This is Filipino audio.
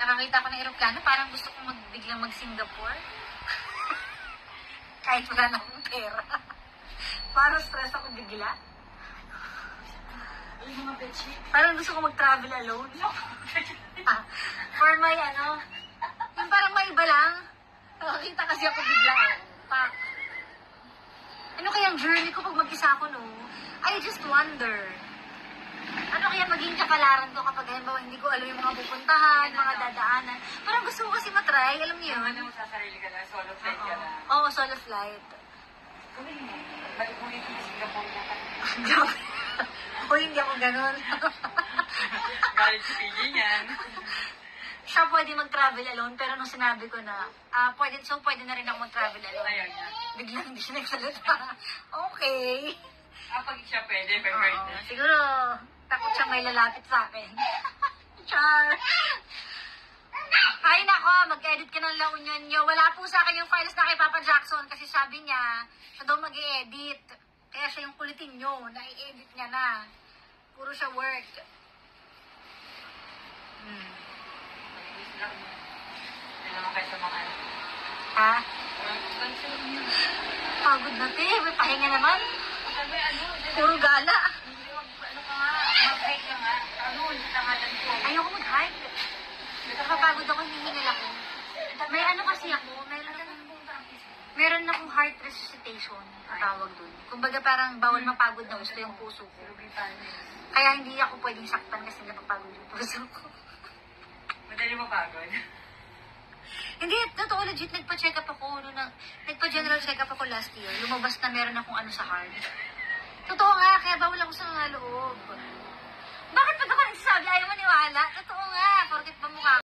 nakakita ko ng aeroplano, parang gusto kong biglang mag-Singapore. Kahit wala na akong pera. Parang stress ako bigla. Parang gusto ko mag-travel alone. For my yung parang may iba lang. Nakakita kasi ako bigla. Ano kayang journey ko pag mag-isa ako, no? I just wonder. Ano kaya maging kapalaran ko kapag halimbawa hindi ko alam yung mga pupuntahan, mga dadaanan. Parang gusto ko kasi matry, alam niyo yun? Ano mo sa sarili ka na? Solo flight ka na? Oo, solo flight. Gawin mo. Balik mo yung Singapore na ka. Grabe. O, hindi ako ganun. Galit si PJ niyan. Siya pwede mag-travel alone, pero nung sinabi ko na, pwede na rin ako mag-travel alone. Ayaw niya. Biglang hindi siya nagsalita. Okay. Pag siya pwede, preferred na. Siguro, takot siya may lalapit sa akin. Char! Ay nako, mag-edit ka ng La Union nyo. Wala po sa akin yung files na kay Papa Jackson kasi sabi niya, siya daw mag-i-edit. Kaya siya yung kulitin nyo, na-i-edit niya na. Puro siya work. Hindi naman kayo sa mga ano. Ha? Pagod na te, may pahinga naman. Sabi, Puro gala. ano ka nga, mag-hike ka nga. Hindi tangalan ko. Ayoko mag-hike. Nakapagod ako, hinihingal ako. May kasi ako, meron akong heart resuscitation, tawag dun. Kumbaga parang bawal mapagod na gusto yung puso ko. Kaya hindi ako pwedeng saktan kasi napapagod yung puso ko. Madali mapagod. Hindi, totoo legit, nagpa-check up ako. Nagpa-general check up ako last year. Lumabas na meron akong sa heart. Totoo nga, kaya bawal ako sa loob. Bakit pag ako nagsasabi, ayaw maniwala? Totoo nga,